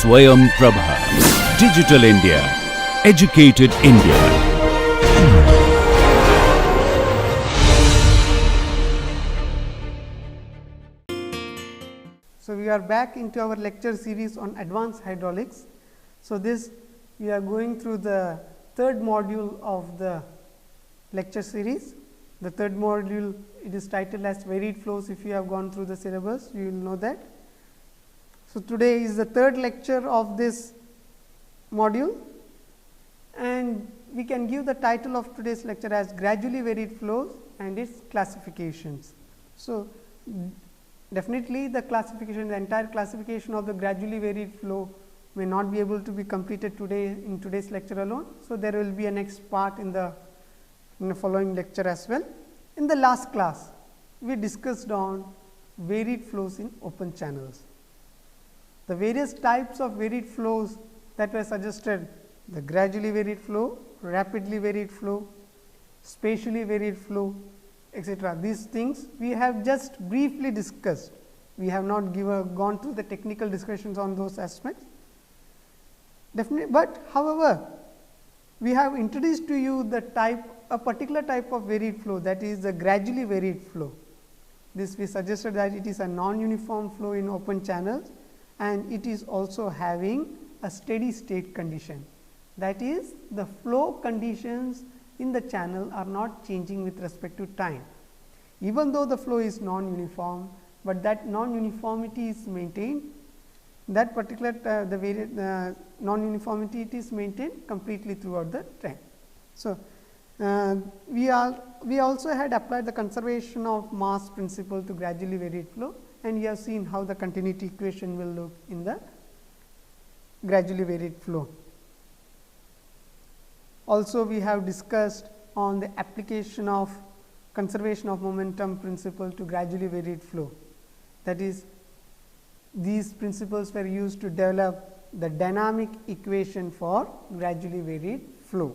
Swayam Prabha. Digital India. Educated India. So, we are back into our lecture series on advanced hydraulics. So, this we are going through the third module of the lecture series. The third module, it is titled as varied flows. If you have gone through the syllabus, you will know that. So, today is the third lecture of this module, and we can give the title of today's lecture as gradually varied flows and its classifications. So, definitely the classification, the entire classification of the gradually varied flow may not be able to be completed today in today's lecture alone. So, there will be a next part in the following lecture as well. In the last class, we discussed on varied flows in open channels. The various types of varied flows that were suggested, the gradually varied flow, rapidly varied flow, spatially varied flow, etc. These things we have just briefly discussed. We have not gone through the technical discussions on those aspects. Definitely, but however, we have introduced to you the a particular type of varied flow, that is the gradually varied flow. This we suggested that it is a non-uniform flow in open channels, and it is also having a steady state condition. That is, the flow conditions in the channel are not changing with respect to time. Even though the flow is non-uniform, but that non-uniformity is maintained, that particular the varied non-uniformity, it is maintained completely throughout the time. So, we also had applied the conservation of mass principle to gradually varied flow, and you have seen how the continuity equation will look in the gradually varied flow. Also, we have discussed on the application of conservation of momentum principle to gradually varied flow. That is, these principles were used to develop the dynamic equation for gradually varied flow.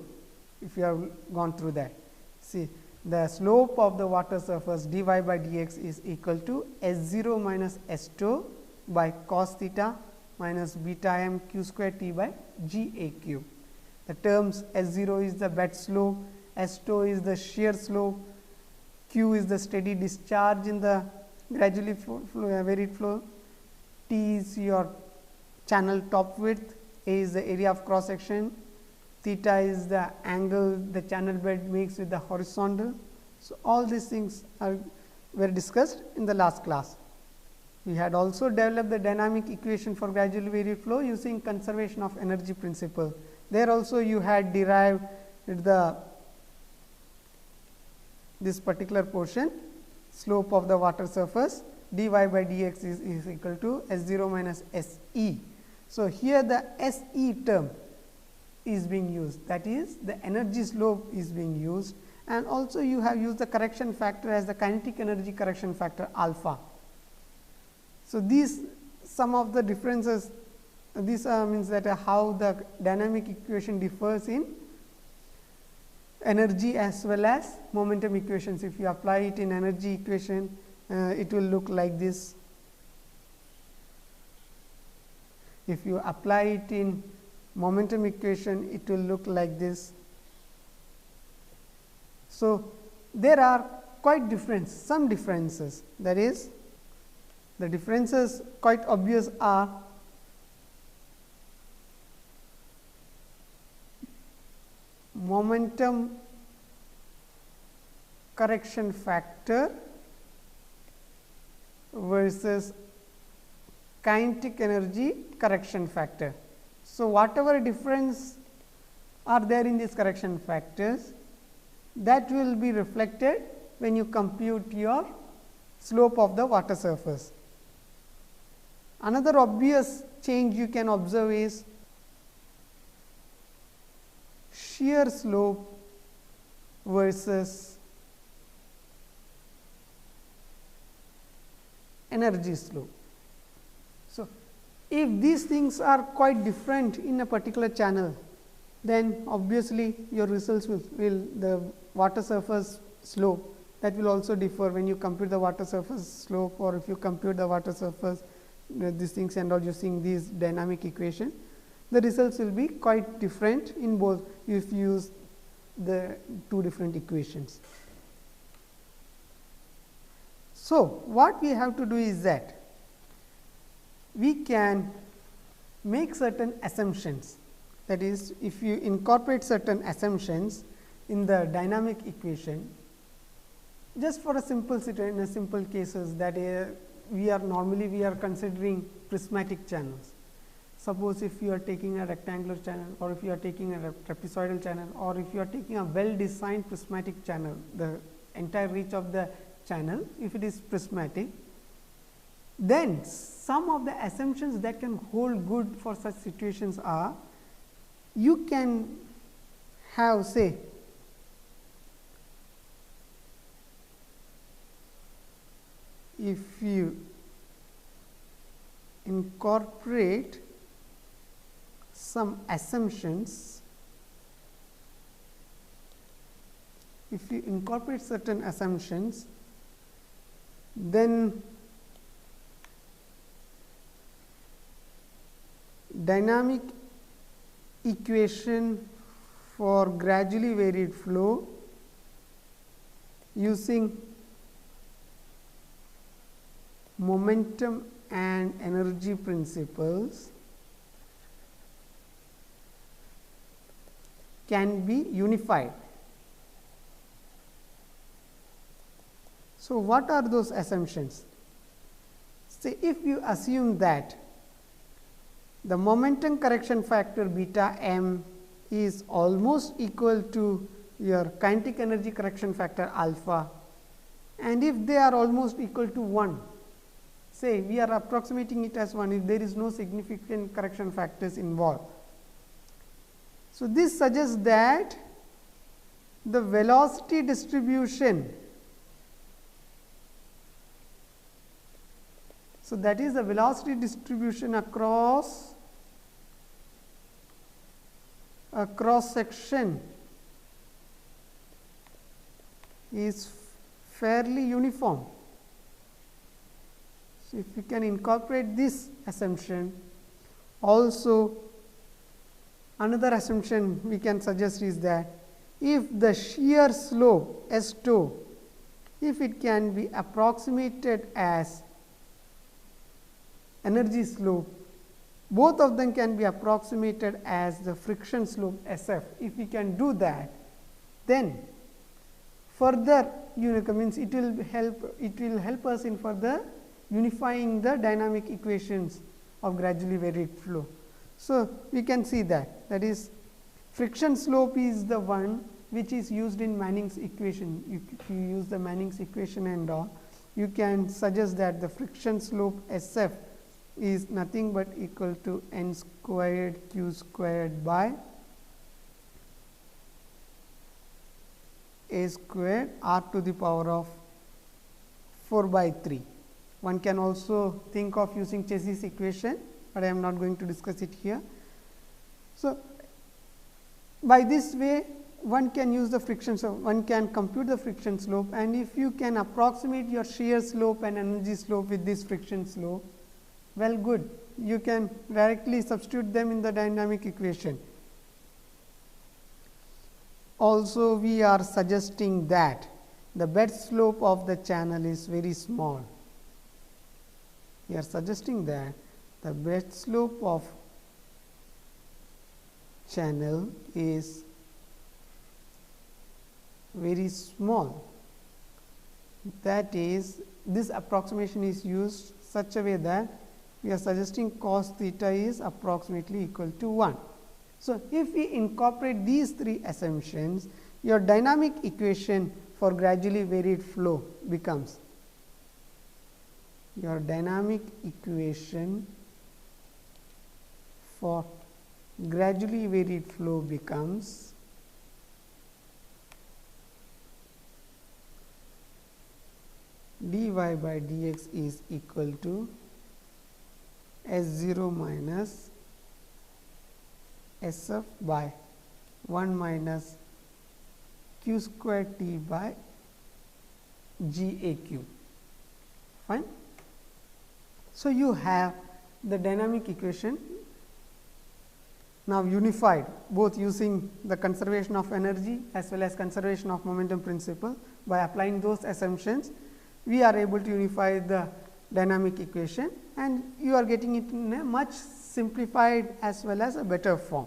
If you have gone through that, see, the slope of the water surface dy by dx is equal to S0 minus S2 by cos theta minus beta m q square t by g a q. The terms S0 is the bed slope, S2 is the shear slope, q is the steady discharge in the gradually varied flow, t is your channel top width, a is the area of cross section, theta is the angle the channel bed makes with the horizontal. So, all these things were discussed in the last class. We had also developed the dynamic equation for gradually varied flow using conservation of energy principle. There also you had derived this particular portion, slope of the water surface dy by dx is equal to S0 minus SE. So, here the SE term is being used, that is the energy slope is being used, and also you have used the correction factor as the kinetic energy correction factor alpha. So, these some of the differences, this means that how the dynamic equation differs in energy as well as momentum equations. If you apply it in energy equation, it will look like this. If you apply it in momentum equation, it will look like this. So, there are quite some differences, that is, the differences quite obvious are momentum correction factor versus kinetic energy correction factor. So, whatever difference are there in these correction factors, that will be reflected when you compute your slope of the water surface. Another obvious change you can observe is shear slope versus energy slope. So, if these things are quite different in a particular channel, then obviously your results will the water surface slope, that will also differ when you compute the water surface slope, or if you compute the water surface these things and all using these dynamic equation, the results will be quite different in both if you use the two different equations. So, what we have to do is that we can make certain assumptions, that is, if you incorporate certain assumptions in the dynamic equation, just for a simple situation, in a simple cases that we are considering prismatic channels. Suppose if you are taking a rectangular channel, or if you are taking a trapezoidal channel, or if you are taking a well designed prismatic channel, the entire reach of the channel, if it is prismatic, then some of the assumptions that can hold good for such situations are, you can have, say, if you incorporate some assumptions, if you incorporate certain assumptions, then dynamic equation for gradually varied flow using momentum and energy principles can be unified. So, what are those assumptions? Say, if you assume that the momentum correction factor beta m is almost equal to your kinetic energy correction factor alpha, and if they are almost equal to 1, say we are approximating it as 1 if there is no significant correction factors involved. So, this suggests that the velocity distribution, so that is the velocity distribution across a cross section is fairly uniform. So, if we can incorporate this assumption, also another assumption we can suggest is that if the shear slope S tau, if it can be approximated as energy slope, both of them can be approximated as the friction slope SF. If we can do that, then further means it will help us in further unifying the dynamic equations of gradually varied flow. So, we can see that is friction slope is the one which is used in Manning's equation. If you use the Manning's equation and all, you can suggest that the friction slope SF is nothing but equal to n squared q squared by a squared r to the power of 4 by 3. One can also think of using Chassis equation, but I am not going to discuss it here. So, by this way one can use the friction, so one can compute the friction slope, and if you can approximate your shear slope and energy slope with this friction slope, well, good, you can directly substitute them in the dynamic equation. Also, we are suggesting that the bed slope of the channel is very small. We are suggesting that the bed slope of channel is very small. That is, this approximation is used such a way that we are suggesting cos theta is approximately equal to 1. So, if we incorporate these three assumptions, your dynamic equation for gradually varied flow becomes, your dynamic equation for gradually varied flow becomes dy by dx is equal to S0 minus SF by 1 minus q square t by GAQ. Fine. So, you have the dynamic equation now unified, both using the conservation of energy as well as conservation of momentum principle. By applying those assumptions, we are able to unify the dynamic equation, and you are getting it in a much simplified as well as a better form.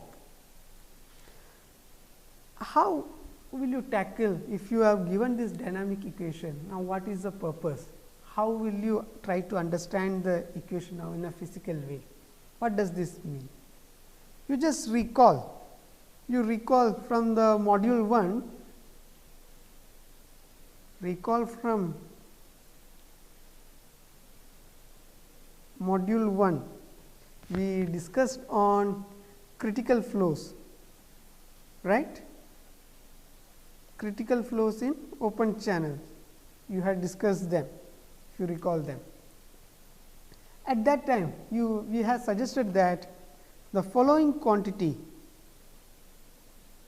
How will you tackle if you have given this dynamic equation? Now, what is the purpose? How will you try to understand the equation now in a physical way? What does this mean? You just recall, from the module 1, recall from module 1, we discussed on critical flows, right? Critical flows in open channels, you had discussed them, if you recall them. At that time, we had suggested that the following quantity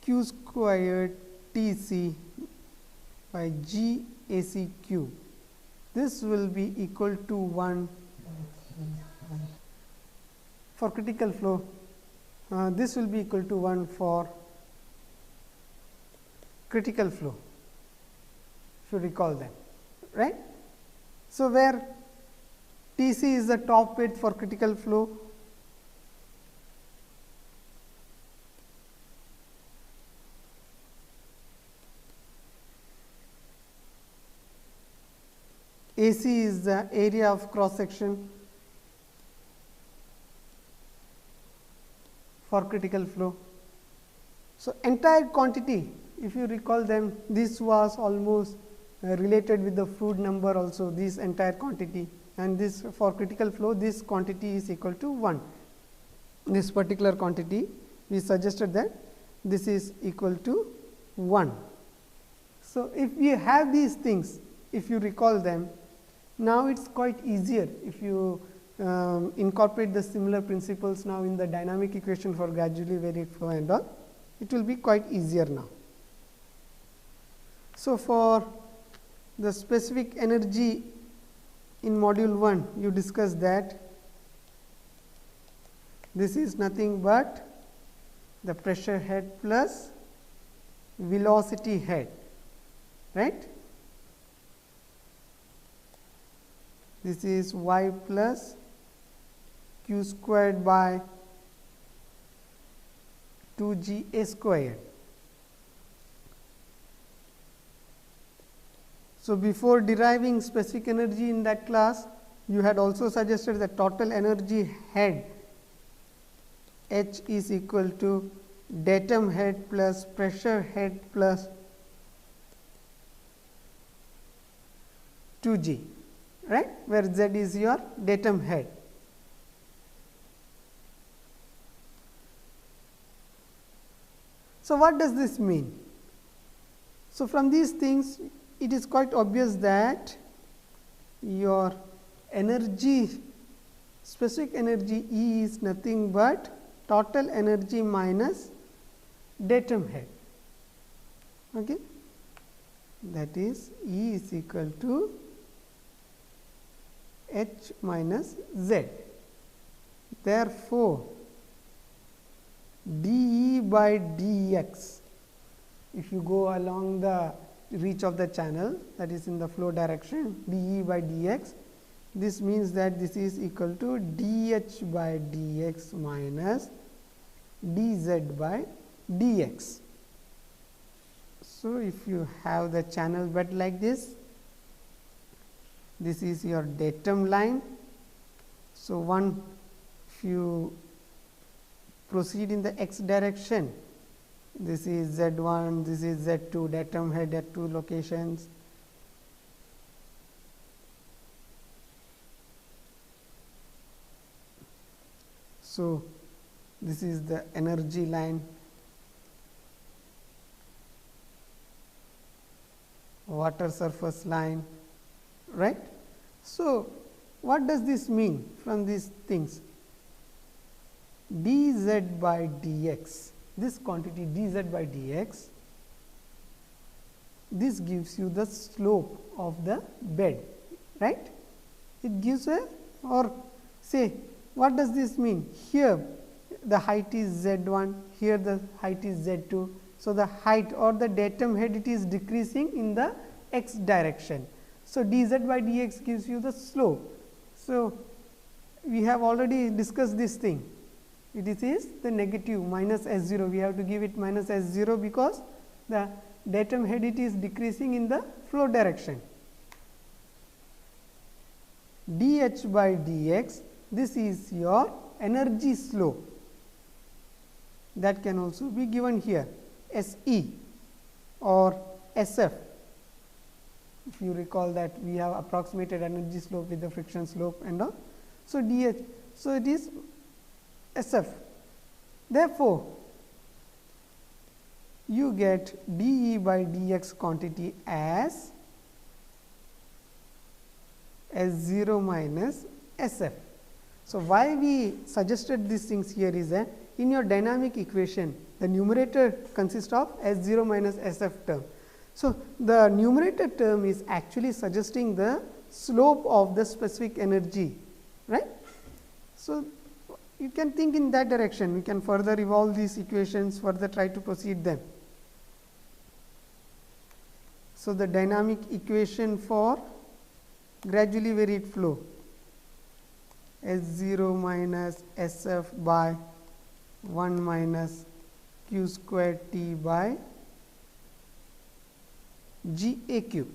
q squared T c by G A C q, this will be equal to 1 for critical flow, this will be equal to 1 for critical flow, if you recall them, right. So, where T c is the top width for critical flow, AC is the area of cross section for critical flow. So, entire quantity, if you recall them, this was almost related with the fluid number also, this entire quantity, and this for critical flow, this quantity is equal to 1. This particular quantity, we suggested that this is equal to 1. So, if we have these things, if you recall them, now it is quite easier if you incorporate the similar principles now in the dynamic equation for gradually varied flow and all, it will be quite easier now. So, for the specific energy in module 1, you discussed that this is nothing but the pressure head plus velocity head, right. This is y plus q squared by 2 g a squared. So, before deriving specific energy in that class, you had also suggested that total energy head H is equal to datum head plus pressure head plus 2 g, right, where Z is your datum head. So, what does this mean? So, from these things, it is quite obvious that your energy, specific energy E is nothing but total energy minus datum head. Okay. That is E is equal to H minus Z. Therefore, dE by dx, if you go along the reach of the channel, that is in the flow direction, dE by dx, this means that this is equal to dH by dx minus dZ by dx. So, if you have the channel bed like this is your datum line. So, if you proceed in the x direction, this is Z1, this is Z2, datum head at 2 locations. So, this is the energy line, water surface line, right. So, what does this mean from these things? dZ by dx, this quantity dZ by dx, this gives you the slope of the bed, right. It gives a, or say what does this mean? Here the height is z1, here the height is z2. So, the height or the datum head, it is decreasing in the x direction. So, dz by dx gives you the slope. So, we have already discussed this thing, it is the negative minus s0, we have to give it minus s0 because the datum head, it is decreasing in the flow direction. dh by dx, this is your energy slope, that can also be given here SE or SF. If you recall that we have approximated energy slope with the friction slope and all. So, dH, so it is SF. Therefore, you get dE by dx quantity as S0 minus SF. So, why we suggested these things here is that in your dynamic equation, the numerator consists of S0 minus SF term. So, the numerator term is actually suggesting the slope of the specific energy, right. So, you can think in that direction, we can further evolve these equations, further try to proceed them. So, the dynamic equation for gradually varied flow S0 minus SF by 1 minus q square t by g a q.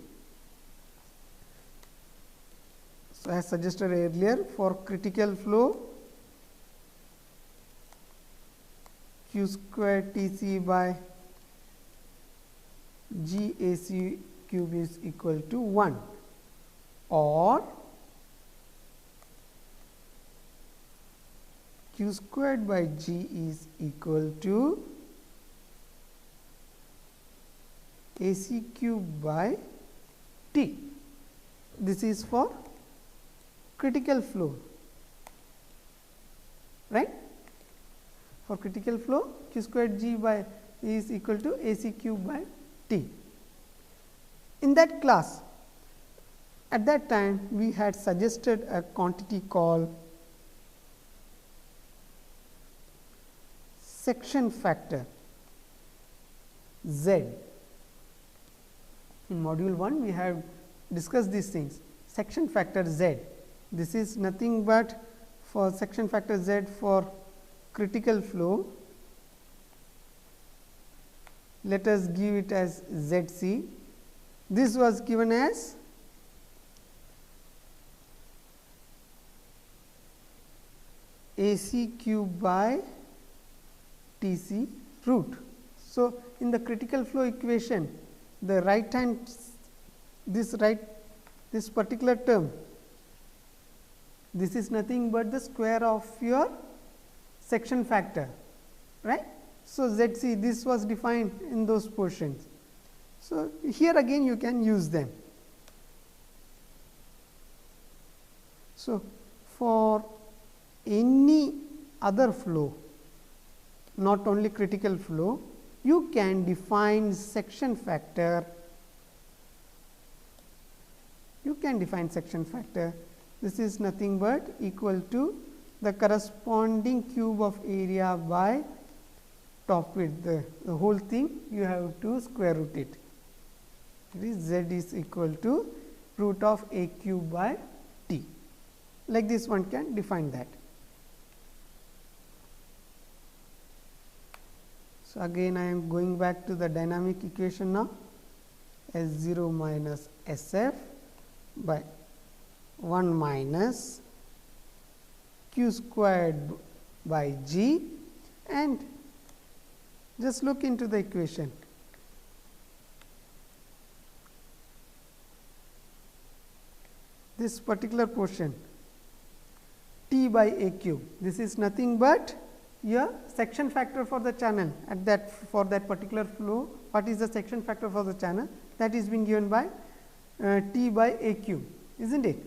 So, as suggested earlier, for critical flow q square t c by g a c cube is equal to 1, or q squared by g is equal to a c cube by t. This is for critical flow, right. For critical flow, q squared g by is equal to a c cube by t. In that class, at that time we had suggested a quantity called section factor Z. In module 1 we have discussed these things, section factor Z. This is nothing but for section factor Z for critical flow, let us give it as ZC. This was given as AC cube by TC root. So, in the critical flow equation, the right hand, this particular term, this is nothing but the square of your section factor, right. So, ZC, this was defined in those portions. So, here again you can use them. So, for any other flow, not only critical flow, you can define section factor. You can define section factor. This is nothing but equal to the corresponding cube of area by top width. The whole thing you have to square root it. It is Z is equal to root of a cube by t. Like this, one can define that. So, again I am going back to the dynamic equation now, S0 minus SF by 1 minus q squared by g, and just look into the equation. This particular portion T by a cube, this is nothing but your section factor for the channel at that, for that particular flow. What is the section factor for the channel? That is being given by T by a cube, isn't it?